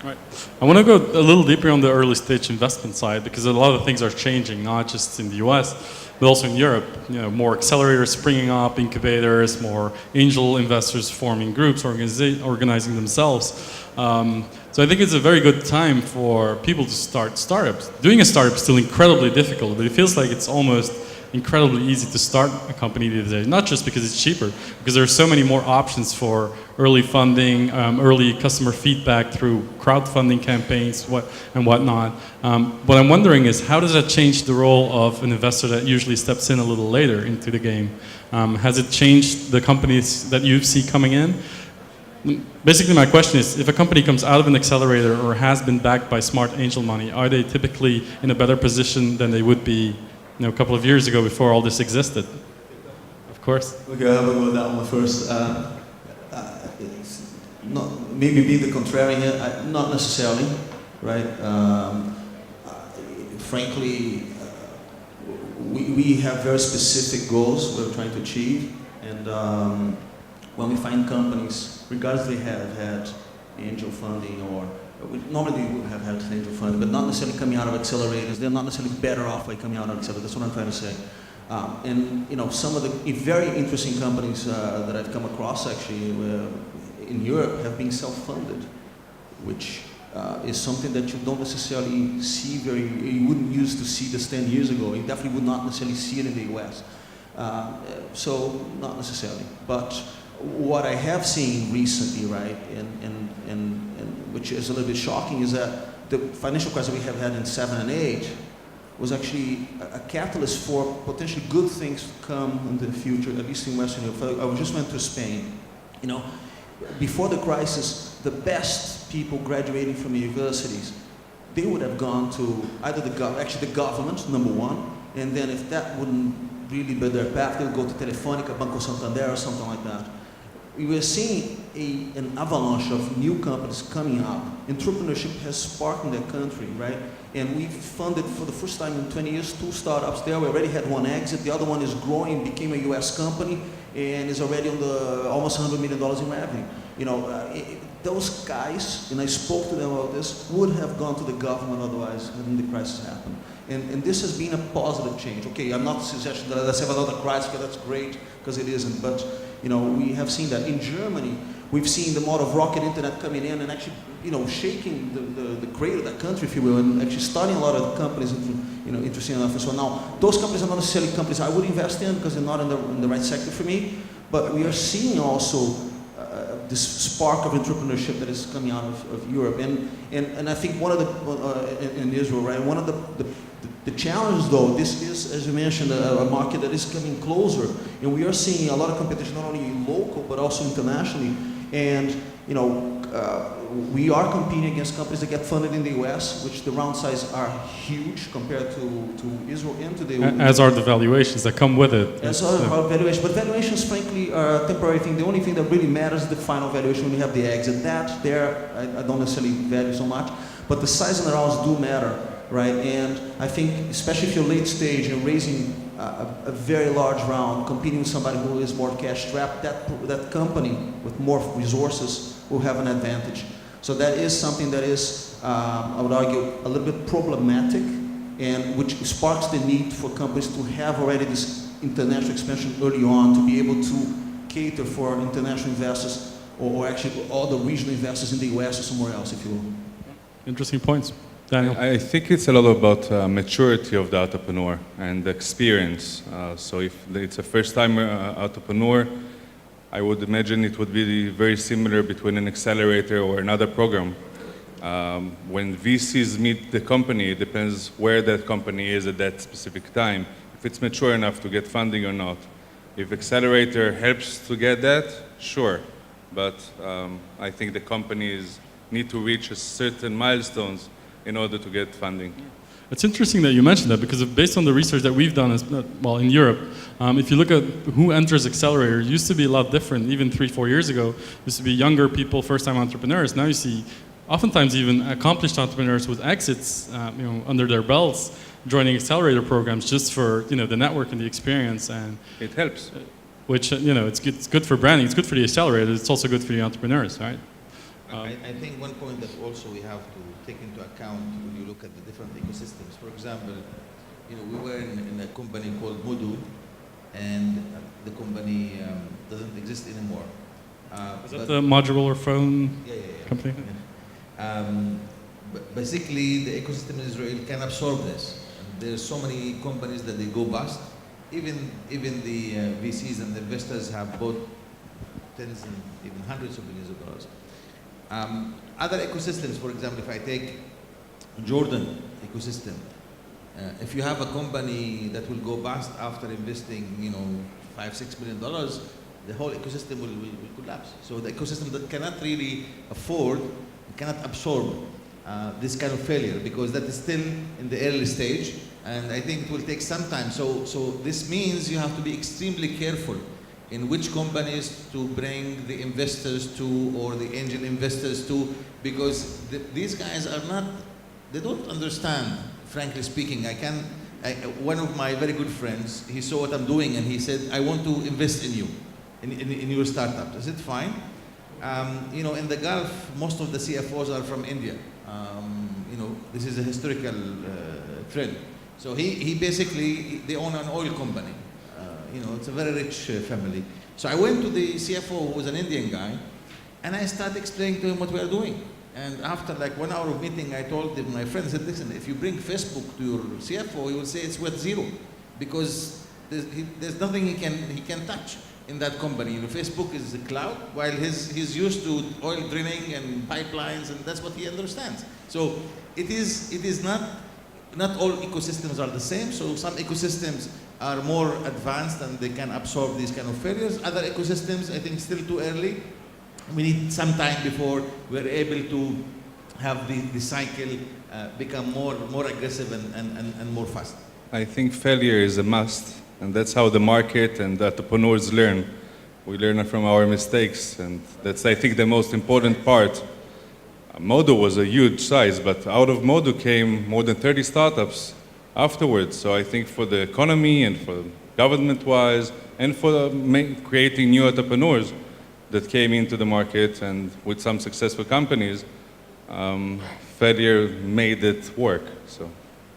Right. I want to go a little deeper on the early stage investment side because a lot of things are changing, not just in the US, but also in Europe. You know, more accelerators springing up, incubators, more angel investors forming groups, organizing themselves. So I think it's a very good time for people to start startups. Doing a startup is still incredibly difficult, but it feels like it's almost incredibly easy to start a company these days, not just because it's cheaper, because there are so many more options for early funding, early customer feedback through crowdfunding campaigns and whatnot. What I'm wondering is, how does that change the role of an investor that usually steps in a little later into the game? Has it changed the companies that you see coming in? Basically, my question is, if a company comes out of an accelerator or has been backed by smart angel money, are they typically in a better position than they would be a couple of years ago before all this existed? Of course. Okay, I'll go with that one first. Maybe be the contrarian here, not necessarily, right? Frankly, we have very specific goals we're trying to achieve, and when we find companies, regardless if they have had angel funding or normally they would have had angel funding, but not necessarily coming out of accelerators. They're not necessarily better off by coming out of accelerators. That's what I'm trying to say. And you know, some of the very interesting companies that I've come across actually in Europe have been self-funded, which is something that you don't necessarily see you wouldn't used to see this 10 years ago. You definitely would not necessarily see it in the US. So not necessarily, but what I have seen recently, right, and which is a little bit shocking, is that the financial crisis we have had in 7 and 8 was actually a catalyst for potentially good things to come in the future, at least in Western Europe. I just went to Spain. You know, before the crisis, the best people graduating from universities, they would have gone to either the government, number one, and then if that wouldn't really be their path, they would go to Telefónica, Banco Santander, or something like that. We were seeing an avalanche of new companies coming up. Entrepreneurship has sparked in that country, right? And we funded for the first time in 20 years 2 startups there. We already had 1 exit. The other one is growing, became a US company, and is already on the almost $100 million in revenue. You know, those guys, and I spoke to them about this, would have gone to the government otherwise when the crisis happened. And this has been a positive change. Okay, I'm not suggesting that let's have another crisis, because that's great, because it isn't. But you know, we have seen that in Germany. We've seen the model of rocket internet coming in and actually, you know, shaking the cradle of that country, if you will, and actually starting a lot of companies, you know, interesting enough. And so now, those companies are not necessarily companies I would invest in because they're not in the right sector for me. But we are seeing also this spark of entrepreneurship that is coming out of Europe, and I think one of the in Israel, right? One of the challenge, though, this is, as you mentioned, a market that is coming closer, and we are seeing a lot of competition, not only local but also internationally. And you know, we are competing against companies that get funded in the US, which the round size are huge compared to Israel and to the as are the valuations that come with it. As are the valuations, but valuations, frankly, are a temporary thing. The only thing that really matters is the final valuation when you have the exit. That there, I don't necessarily value so much, but the size and the rounds do matter, right? And I think, especially if you're late stage and raising a very large round, competing with somebody who is more cash strapped, that company with more resources will have an advantage. So that is something that is, I would argue, a little bit problematic, and which sparks the need for companies to have already this international expansion early on, to be able to cater for international investors, or actually all the regional investors in the US or somewhere else, if you will. Interesting points. Daniel? I think it's a lot about maturity of the entrepreneur and the experience. So if it's a first-time entrepreneur, I would imagine it would be very similar between an accelerator or another program. When VCs meet the company, it depends where that company is at that specific time. If it's mature enough to get funding or not. If accelerator helps to get that, sure. But I think the companies need to reach a certain milestones in order to get funding. It's interesting that you mentioned that, because based on the research that we've done, in Europe, if you look at who enters Accelerator, it used to be a lot different. Even 3-4 years ago, it used to be younger people, first-time entrepreneurs. Now you see, oftentimes even accomplished entrepreneurs with exits, under their belts, joining Accelerator programs just for the network and the experience, and it helps. Which it's good for branding. It's good for the accelerators. It's also good for the entrepreneurs, right? I think one point that also we have to take into account when you look at the different ecosystems. For example, we were in a company called Modu, and the company doesn't exist anymore. Is that the modular phone company? Yeah. Basically, the ecosystem in Israel can absorb this. There's so many companies that they go bust. Even the VCs and the investors have bought tens and even hundreds of billions of dollars. Other ecosystems, for example, if I take Jordan ecosystem, if you have a company that will go bust after investing, $5-6 million, the whole ecosystem will collapse. So the ecosystem that cannot really afford, cannot absorb this kind of failure, because that is still in the early stage, and I think it will take some time. So this means you have to be extremely careful in which companies to bring the investors to, or the angel investors to, because these guys are not, they don't understand, frankly speaking. One of my very good friends, he saw what I'm doing and he said, I want to invest in you, in your startup. I said, fine. In the Gulf, most of the CFOs are from India. This is a historical trend. So he basically, they own an oil company. It's a very rich family. So I went to the CFO, who was an Indian guy, and I started explaining to him what we are doing. And after like 1 hour of meeting, I told him, my friend, I said, listen, if you bring Facebook to your CFO, he will say it's worth zero, because there's nothing he can touch in that company. Facebook is a cloud, while he's used to oil drilling and pipelines, and that's what he understands. So it is not all ecosystems are the same. So some ecosystems are more advanced and they can absorb these kind of failures. Other ecosystems, I think, still too early. We need some time before we're able to have the cycle become more aggressive and more fast. I think failure is a must, and that's how the market and the entrepreneurs learn. We learn from our mistakes, and that's, I think, the most important part. Modu was a huge size, but out of Modu came more than 30 startups afterwards. So I think for the economy and for government-wise and for creating new entrepreneurs that came into the market, and with some successful companies, failure made it work. So.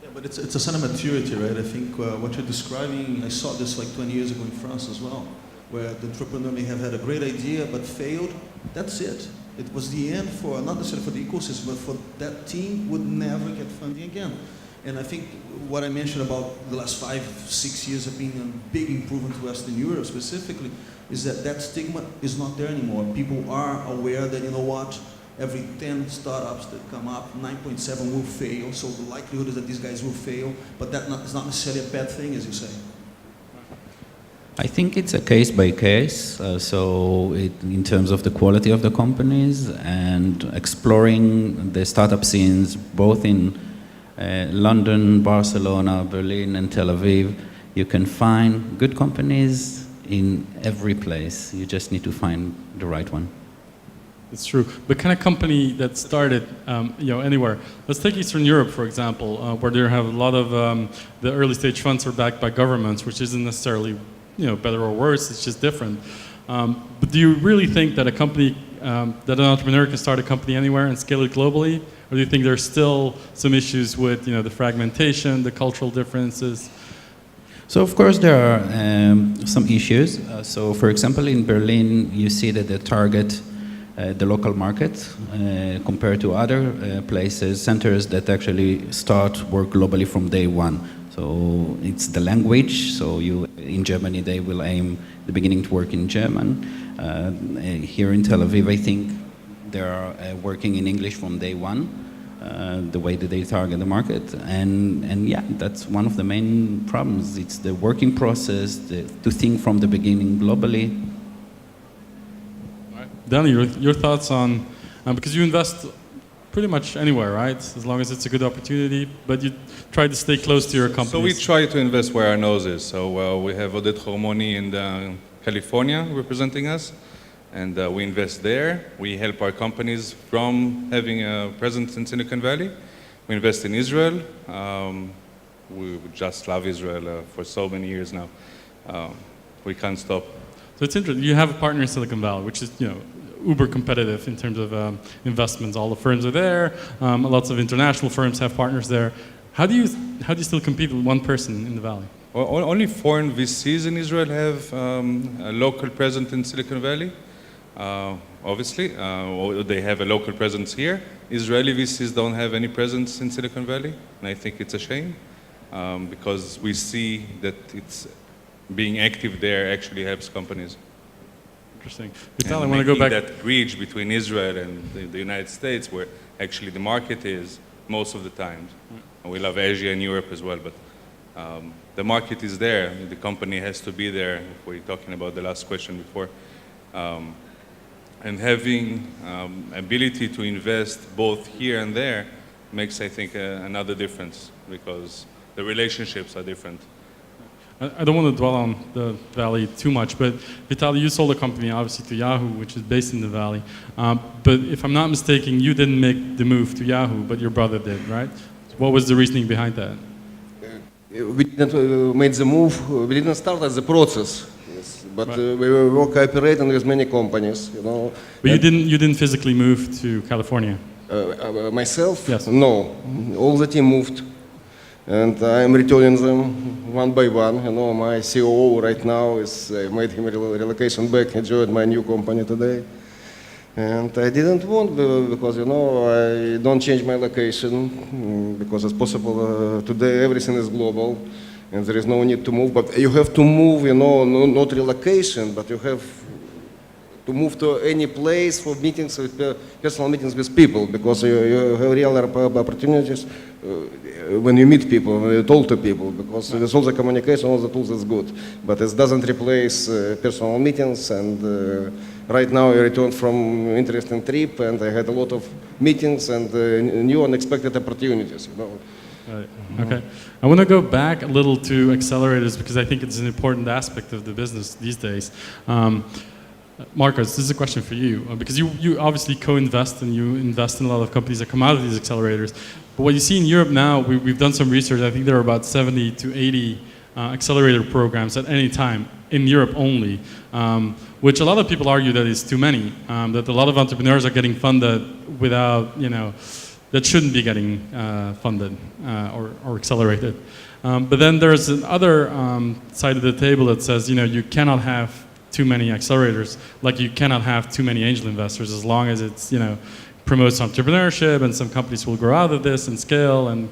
Yeah, but it's a sign of maturity, right? I think what you're describing, I saw this like 20 years ago in France as well, where the entrepreneur may have had a great idea but failed. That's it. It was the end for, not necessarily for the ecosystem, but for that team would never get funding again. And I think what I mentioned about the last 5-6 years have been a big improvement to Western Europe specifically, is that stigma is not there anymore. People are aware that, every 10 startups that come up, 9.7 will fail. So the likelihood is that these guys will fail, but that is not necessarily a bad thing, as you say. I think it's a case by case, in terms of the quality of the companies and exploring the startup scenes both in London, Barcelona, Berlin and Tel Aviv. You can find good companies in every place. You just need to find the right one. It's true. The kind of company that started, anywhere. Let's take Eastern Europe, for example, where they have a lot of the early stage funds are backed by governments, which isn't necessarily better or worse, it's just different. But do you really think that a company, that an entrepreneur can start a company anywhere and scale it globally? Or do you think there's still some issues with, the fragmentation, the cultural differences? So of course there are some issues. So for example, in Berlin, you see that they target the local market compared to other places, centers that actually start work globally from day one. So it's the language. So in Germany, they will aim the beginning to work in German. Here in Tel Aviv, I think they are working in English from day one, the way that they target the market. And yeah, that's one of the main problems. It's the working process, to think from the beginning globally. All right. Danny, your thoughts on, because you invest pretty much anywhere, right? As long as it's a good opportunity, but you try to stay close to your companies. So we try to invest where our nose is. So we have Oded Hormoni in California representing us, and we invest there. We help our companies from having a presence in Silicon Valley. We invest in Israel. We just love Israel for so many years now. We can't stop. So it's interesting. You have a partner in Silicon Valley, which is, uber competitive in terms of investments. All the firms are there. Lots of international firms have partners there. How do you still compete with one person in the valley? Well, only foreign VCs in Israel have a local presence in Silicon Valley. Obviously, or they have a local presence here. Israeli VCs don't have any presence in Silicon Valley, and I think it's a shame because we see that it's being active there actually helps companies. Interesting. Vitaly, I want to go back. That bridge between Israel and the United States, where actually the market is most of the time. And we love Asia and Europe as well, but the market is there. The company has to be there. If we're talking about the last question before. And having ability to invest both here and there makes, I think, another difference because the relationships are different. I don't want to dwell on the valley too much, but Vitaly, you sold a company obviously to Yahoo, which is based in the valley. But if I'm not mistaken, you didn't make the move to Yahoo, but your brother did, right? What was the reasoning behind that? We didn't make the move. We didn't start as a process. But right. We were cooperating with many companies, you know. But you didn't physically move to California? Myself? Yes. No. All the team moved. And I'm returning them one by one. You know, my COO right now is made him relocation back. He joined my new company today. And I didn't want because, you know, I don't change my location because it's possible today everything is global. And there is no need to move, but you have to move, you know, not relocation, but you have to move to any place for meetings, personal meetings with people, because you have real opportunities when you meet people, when you talk to people, because with all the communication, all the tools is good, but it doesn't replace personal meetings. And right now I returned from interesting trip, and I had a lot of meetings and new unexpected opportunities, you know. Right. Okay. I want to go back a little to accelerators because I think it's an important aspect of the business these days. Marcos, this is a question for you because you obviously co-invest and you invest in a lot of companies that come out of these accelerators. But what you see in Europe now, we've done some research. I think there are about 70 to 80 accelerator programs at any time in Europe only, which a lot of people argue that is too many, that a lot of entrepreneurs are getting funded without, you know, that shouldn't be getting funded or accelerated. But then there's another side of the table that says, you know, you cannot have too many accelerators, like you cannot have too many angel investors as long as it's, you know, promotes entrepreneurship and some companies will grow out of this and scale. And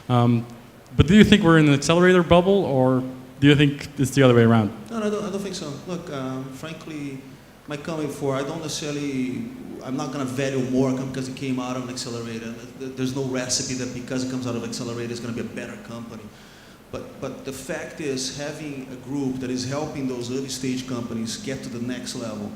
but do you think we're in an accelerator bubble or do you think it's the other way around? No, I don't think so. Look, frankly, my coming for, I'm not going to value more because it came out of an accelerator. There's no recipe that because it comes out of an accelerator is going to be a better company. But the fact is, having a group that is helping those early stage companies get to the next level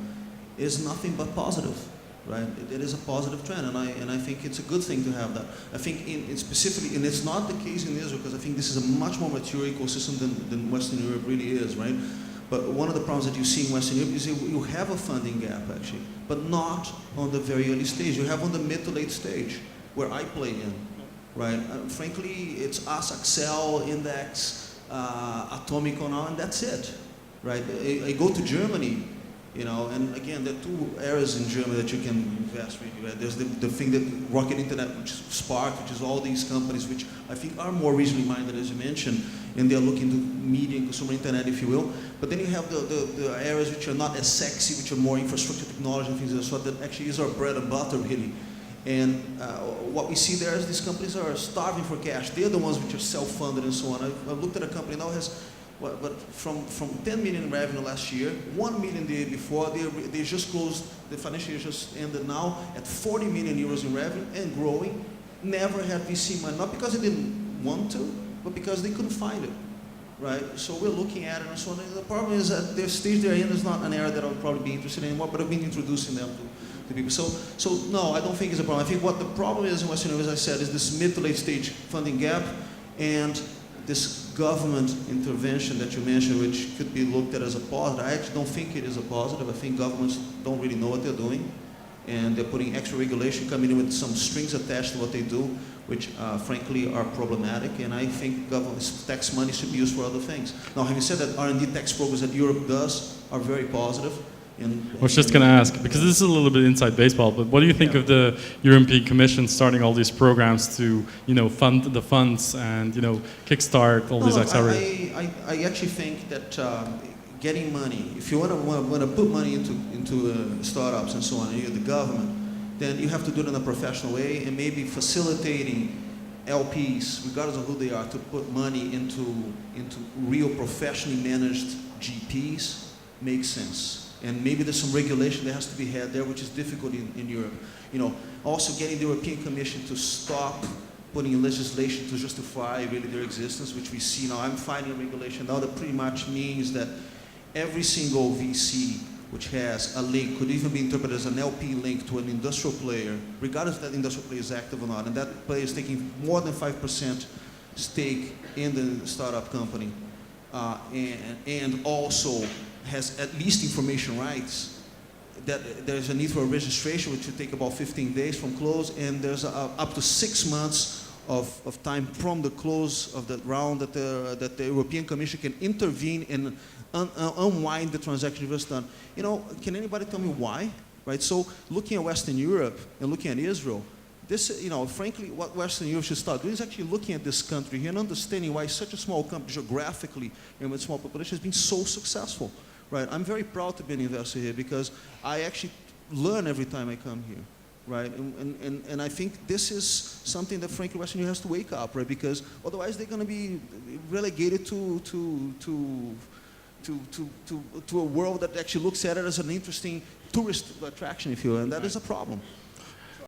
is nothing but positive, right? It is a positive trend, and I think it's a good thing to have that. I think specifically, and it's not the case in Israel because I think this is a much more mature ecosystem than Western Europe really is, right? But one of the problems that you see in Western Europe is you have a funding gap actually, but not on the very early stage. You have on the mid to late stage, where I play in, right? Frankly, it's us, Accel, Index, Atomico now, and that's it, right? I go to Germany, you know, and again, there are two areas in Germany that you can invest really, right? There's the thing that Rocket Internet, which is Spark, which is all these companies which I think are more regionally minded, as you mentioned, and they're looking to media and consumer internet, if you will. But then you have the areas which are not as sexy, which are more infrastructure technology and things of that sort, that actually is our bread and butter, really. And what we see there is these companies are starving for cash. They're the ones which are self-funded and so on. I've looked at a company now has, but from 10 million in revenue last year, 1 million the year before, they just closed, the financial year just ended now at 40 million euros in revenue and growing. Never had VC money, not because they didn't want to, but because they couldn't find it, right? So we're looking at it and so on. And the problem is that the stage they're in is not an area that I would probably be interested in anymore, but I've been introducing them to people. So no, I don't think it's a problem. I think what the problem is in Western Europe, as I said, is this mid to late stage funding gap and this government intervention that you mentioned, which could be looked at as a positive. I actually don't think it is a positive. I think governments don't really know what they're doing, and they're putting extra regulation coming in with some strings attached to what they do, which frankly are problematic, and I think government tax money should be used for other things. Now, having said that, R&D tax programs that Europe does are very positive, I was just going to ask, because this is a little bit inside baseball, but what do you think of the European Commission starting all these programs to, fund the funds and, kickstart all these accelerators? I actually think that getting money, if you want to put money into startups and so on, and you're the government, then you have to do it in a professional way, and maybe facilitating LPs, regardless of who they are, to put money into real professionally managed GPs makes sense. And maybe there's some regulation that has to be had there, which is difficult in Europe. Also getting the European Commission to stop putting in legislation to justify really their existence, which we see now. I'm finding a regulation now that pretty much means that every single VC which has a link could even be interpreted as an LP link to an industrial player, regardless if that industrial player is active or not, and that player is taking more than 5% stake in the startup company, and also has at least information rights, that there's a need for a registration, which would take about 15 days from close, and there's up to 6 months of time from the close of the round that the European Commission can intervene and unwind the transaction just done. Can anybody tell me why? Right. So looking at Western Europe and looking at Israel, this, frankly, what Western Europe should start doing is actually looking at this country here and understanding why such a small country, geographically and with small population, has been so successful. Right. I'm very proud to be an investor here because I actually learn every time I come here. Right, and I think this is something that frankly Western Europe has to wake up, right? Because otherwise they're going to be relegated to a world that actually looks at it as an interesting tourist attraction, if you will, and that is a problem.